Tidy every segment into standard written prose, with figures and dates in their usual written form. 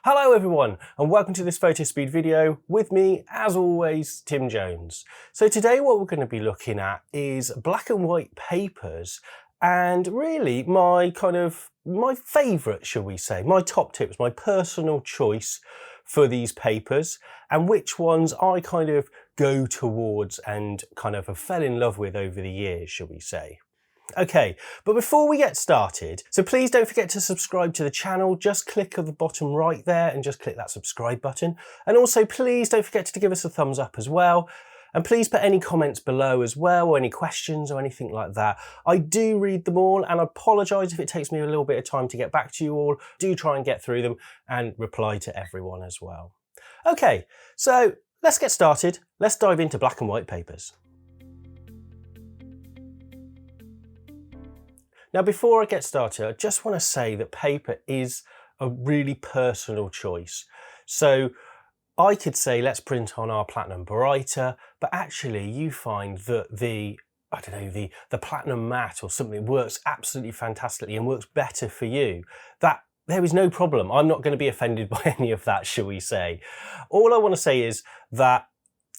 Hello everyone and welcome to this Photospeed video with me, as always, Tim Jones. So today what we're going to be looking at is black and white papers and really my favourite, shall we say, my top tips, my personal choice for these papers and which ones I kind of go towards and kind of have fell in love with over the years, shall we say. Okay, but before we get started, so please don't forget to subscribe to the channel. Just click at the bottom right there and just click that subscribe button. And also please don't forget to give us a thumbs up as well. And please put any comments below as well, or any questions or anything like that. I do read them all and I apologise if it takes me a little bit of time to get back to you all. Do try and get through them and reply to everyone as well. Okay, so let's get started. Let's dive into black and white papers. Now, before I get started, I just want to say that paper is a really personal choice. So I could say, let's print on our Platinum Baryta, but actually you find that the Platinum Matte or something works absolutely fantastically and works better for you. That there is no problem. I'm not going to be offended by any of that, shall we say. All I want to say is that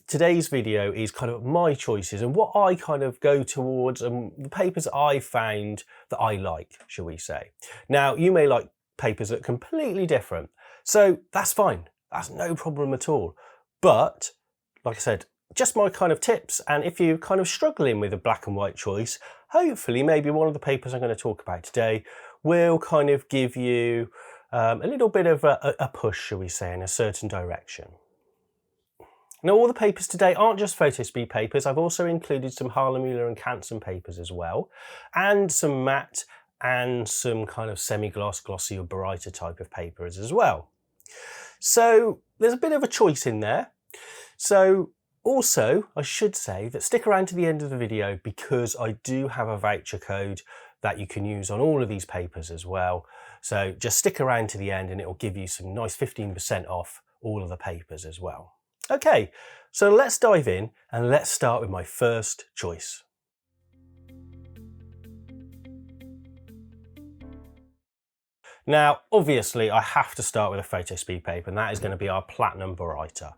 today's video is kind of my choices and what I kind of go towards and the papers I found that I like, shall we say. Now, you may like papers that are completely different, so that's fine. That's no problem at all. But, like I said, just my kind of tips, and if you're kind of struggling with a black and white choice, hopefully maybe one of the papers I'm going to talk about today will kind of give you a little bit of a push, shall we say, in a certain direction. Now, all the papers today aren't just Photospeed papers. I've also included some Hahnemühle and Canson papers as well, and some matte and some kind of semi-gloss, glossy or Baryta type of papers as well. So there's a bit of a choice in there. So also, I should say that stick around to the end of the video because I do have a voucher code that you can use on all of these papers as well. So just stick around to the end and it will give you some nice 15% off all of the papers as well. Okay, so let's dive in and let's start with my first choice. Now, obviously, I have to start with a Photospeed paper, and that is going to be our Platinum Baryta.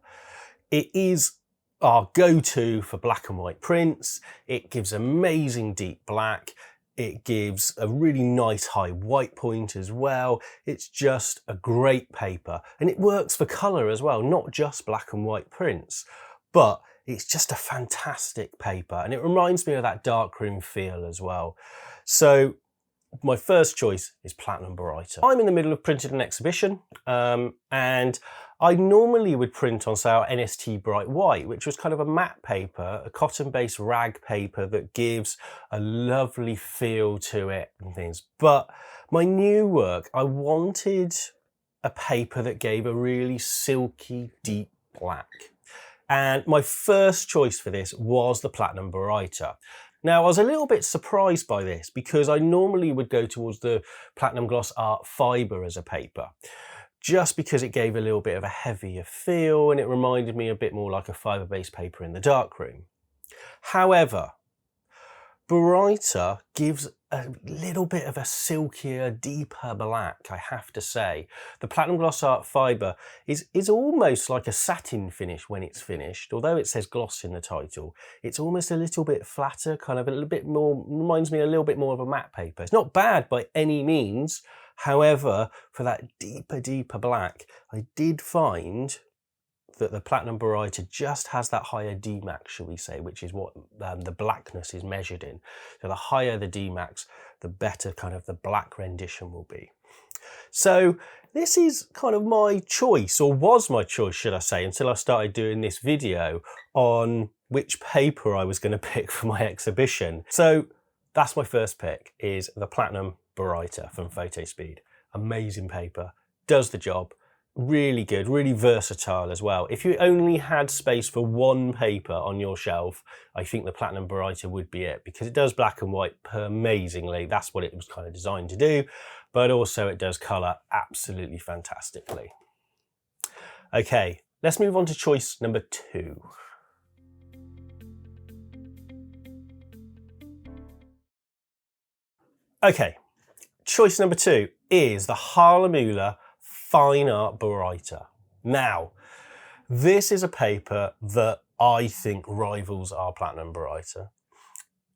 It is our go-to for black and white prints. It gives amazing deep black. It gives a really nice high white point as well. It's just a great paper and it works for colour as well, not just black and white prints, but it's just a fantastic paper and it reminds me of that darkroom feel as well. So my first choice is Platinum Baryta. I'm in the middle of printing an exhibition and I normally would print on, say, our NST Bright White, which was kind of a matte paper, a cotton-based rag paper that gives a lovely feel to it and things. But my new work, I wanted a paper that gave a really silky, deep black. And my first choice for this was the Platinum Baryta. Now, I was a little bit surprised by this because I normally would go towards the Platinum Gloss Art Fibre as a paper, just because it gave a little bit of a heavier feel and it reminded me a bit more like a fibre-based paper in the darkroom. However, Baryta gives a little bit of a silkier, deeper black, I have to say. The Platinum Gloss Art Fibre is almost like a satin finish when it's finished. Although it says gloss in the title, it's almost a little bit flatter, kind of a little bit more, reminds me a little bit more of a matte paper. It's not bad by any means. However, for that deeper black, I did find that the Platinum Baryta just has that higher Dmax, shall we say, which is what the blackness is measured in. So the higher the Dmax, the better kind of the black rendition will be. So this is kind of my choice, or was my choice, should I say, until I started doing this video on which paper I was going to pick for my exhibition. So that's my first pick, is the Platinum Baryta from Photospeed. Amazing paper, does the job. Really good, really versatile as well. If you only had space for one paper on your shelf, I think the Platinum Baryta would be it, because it does black and white amazingly. That's what it was kind of designed to do, but also it does colour absolutely fantastically. Okay, let's move on to choice number 2. Okay, choice number 2 is the Hahnemühle Fine Art Baryta. Now, this is a paper that I think rivals our Platinum Baryta.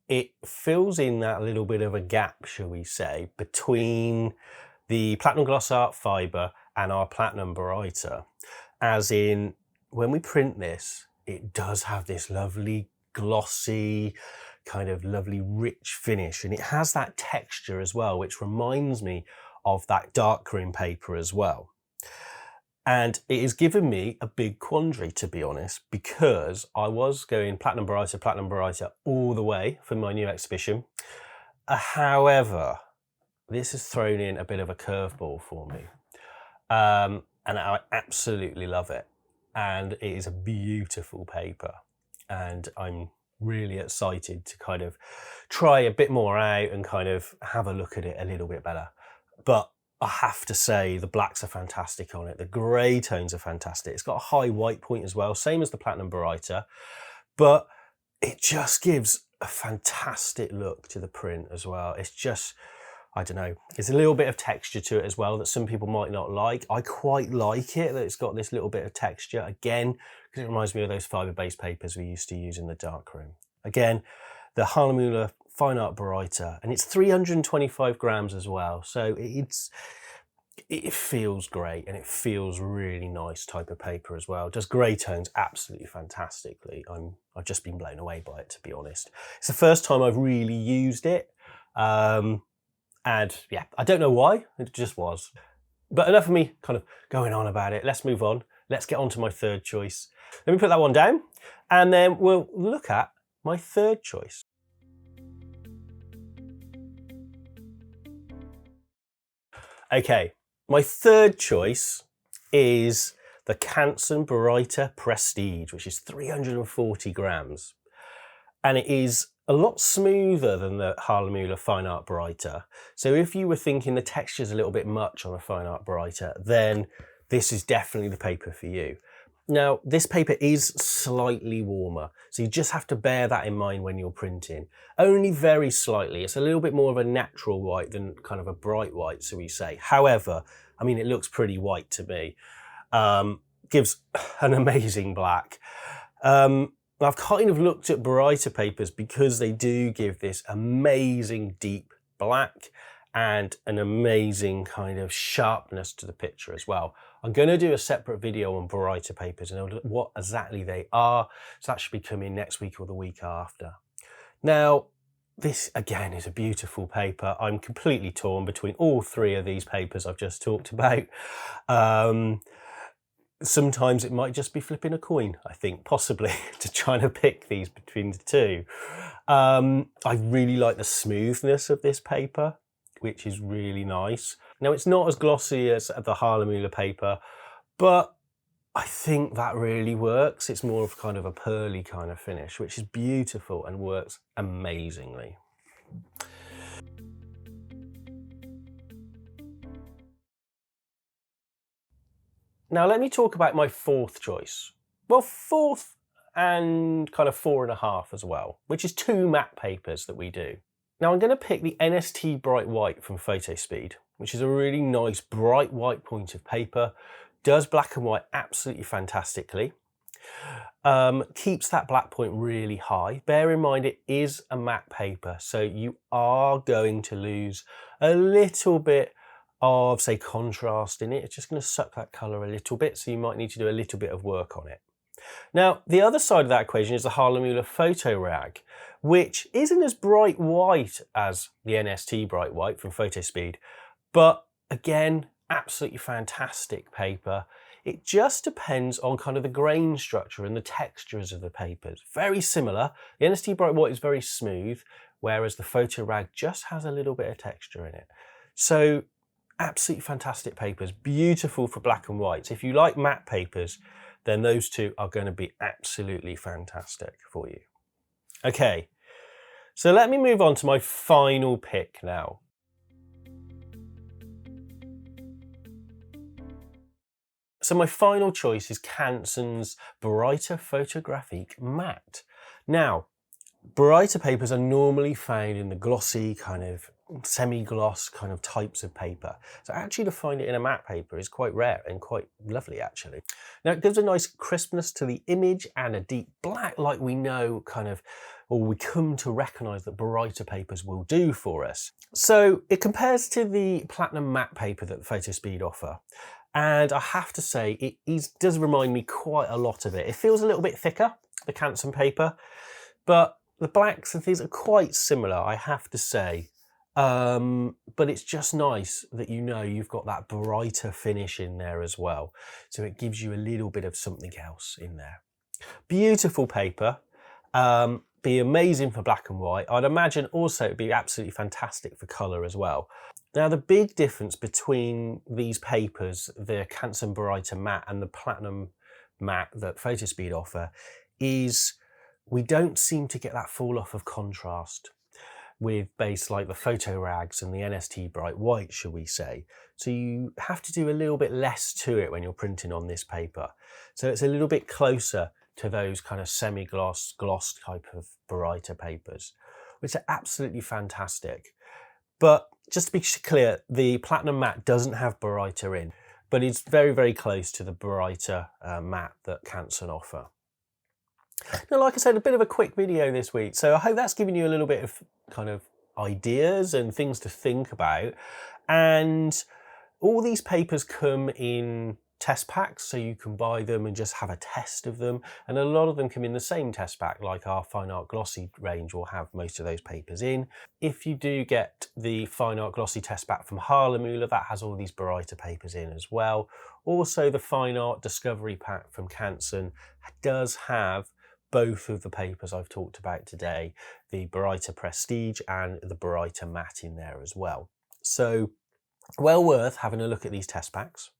It fills in that little bit of a gap, shall we say, between the Platinum Gloss Art Fibre and our Platinum Baryta. As in, when we print this, it does have this lovely glossy, kind of lovely rich finish, and it has that texture as well, which reminds me of that darkroom paper as well. And it has given me a big quandary, to be honest, because I was going Platinum Baryta all the way for my new exhibition. However, this has thrown in a bit of a curveball for me. And I absolutely love it. And it is a beautiful paper. And I'm really excited to kind of try a bit more out and kind of have a look at it a little bit better. But I have to say the blacks are fantastic on it. The grey tones are fantastic. It's got a high white point as well, same as the Platinum Baryta, but it just gives a fantastic look to the print as well. It's just, I don't know, there's a little bit of texture to it as well that some people might not like. I quite like it, that it's got this little bit of texture, again, because it reminds me of those fibre-based papers we used to use in the darkroom. Again, the Hahnemühle Fine Art Baryta, and it's 325 grams as well, so it feels great and it feels really nice type of paper as well. It does grey tones absolutely fantastically. I've just been blown away by it, to be honest. It's the first time I've really used it, and yeah, I don't know why, it just was. But enough of me kind of going on about it. Let's move on. Let's get on to my third choice. Let me put that one down, and then we'll look at my third choice. Okay, my third choice is the Canson Baryta Prestige, which is 340 grams. And it is a lot smoother than the Hahnemühle Fine Art Baryta. So if you were thinking the texture's a little bit much on a Fine Art Baryta, then this is definitely the paper for you. Now, this paper is slightly warmer, so you just have to bear that in mind when you're printing. Only very slightly. It's a little bit more of a natural white than kind of a bright white, so we say. However, I mean, it looks pretty white to me. Gives an amazing black. I've kind of looked at Baryta papers because they do give this amazing deep black and an amazing kind of sharpness to the picture as well. I'm going to do a separate video on Baryta papers and what exactly they are. So that should be coming next week or the week after. Now, this again is a beautiful paper. I'm completely torn between all three of these papers I've just talked about. Sometimes it might just be flipping a coin, I think, possibly, to try to pick these between the two. I really like the smoothness of this paper, which is really nice. Now, it's not as glossy as the Hahnemühle paper, but I think that really works. It's more of kind of a pearly kind of finish, which is beautiful and works amazingly. Now, let me talk about my fourth choice. Well, fourth and kind of 4.5 as well, which is 2 matte papers that we do. Now, I'm going to pick the NST Bright White from Photospeed, which is a really nice bright white point of paper, does black and white absolutely fantastically, keeps that black point really high. Bear in mind it is a matte paper, so you are going to lose a little bit of, say, contrast in it. It's just going to suck that colour a little bit, so you might need to do a little bit of work on it. Now, the other side of that equation is the Hahnemühle Photo Rag, which isn't as bright white as the NST Bright White from Photospeed, but again, absolutely fantastic paper. It just depends on kind of the grain structure and the textures of the papers. Very similar. The NST Bright White is very smooth, whereas the Photo Rag just has a little bit of texture in it. So, absolutely fantastic papers, beautiful for black and whites. If you like matte papers, then those two are going to be absolutely fantastic for you. Okay, so let me move on to my final pick now. So my final choice is Canson's Baryta Photographique Matte. Now, Baryta papers are normally found in the glossy kind of semi-gloss kind of types of paper. So actually to find it in a matte paper is quite rare and quite lovely actually. Now it gives a nice crispness to the image and a deep black like we know kind of, or we come to recognise that Baryta papers will do for us. So it compares to the platinum matte paper that Photospeed offer. And I have to say, it does remind me quite a lot of it. It feels a little bit thicker, the Canson paper, but the blacks and things are quite similar, I have to say. But it's just nice that you know you've got that Baryta finish in there as well. So it gives you a little bit of something else in there. Beautiful paper. Be amazing for black and white. I'd imagine also it'd be absolutely fantastic for colour as well. Now the big difference between these papers, the Canson Baryta matte and the platinum matte that Photospeed offer, is we don't seem to get that fall off of contrast with base like the Photorags and the NST Bright White, shall we say. So you have to do a little bit less to it when you're printing on this paper. So it's a little bit closer to those kind of semi-gloss, gloss type of Baryta papers, which are absolutely fantastic. But just to be clear, the platinum matte doesn't have Baryta in, but it's very, very close to the Baryta matte that Canson offer. Now, like I said, a bit of a quick video this week, so I hope that's given you a little bit of kind of ideas and things to think about. And all these papers come in test packs, so you can buy them and just have a test of them. And a lot of them come in the same test pack, like our Fine Art Glossy range will have most of those papers in. If you do get the Fine Art Glossy test pack from Hahnemühle, that has all these Baryta papers in as well. Also, the Fine Art Discovery pack from Canson does have both of the papers I've talked about today, the Baryta Prestige and the Baryta Matte in there as well. So well worth having a look at these test packs.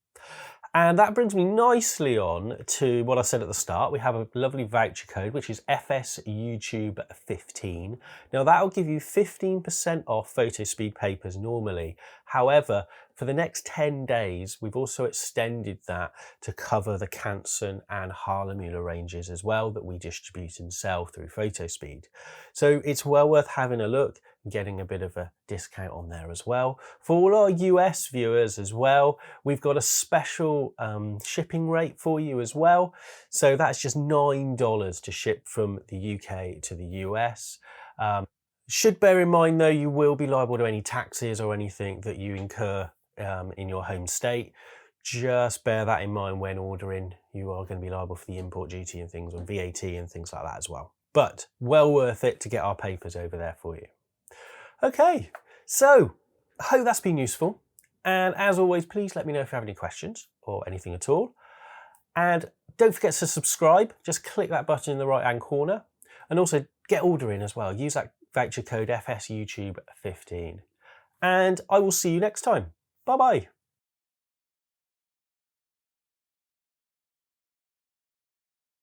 And that brings me nicely on to what I said at the start. We have a lovely voucher code, which is FS YouTube 15. Now that'll give you 15% off Photospeed papers normally. However, for the next 10 days, we've also extended that to cover the Canson and Hahnemühle ranges as well that we distribute and sell through Photospeed. So it's well worth having a look and getting a bit of a discount on there as well. For all our US viewers as well, we've got a special shipping rate for you as well. So that's just $9 to ship from the UK to the US. Should bear in mind though, you will be liable to any taxes or anything that you incur in your home state. Just bear that in mind when ordering. You are going to be liable for the import duty and things on VAT and things like that as well. But well worth it to get our papers over there for you. Okay, so I hope that's been useful. And as always, please let me know if you have any questions or anything at all. And don't forget to subscribe. Just click that button in the right-hand corner. And also get ordering as well. Use that voucher code FSYouTube15. And I will see you next time. Bye-bye.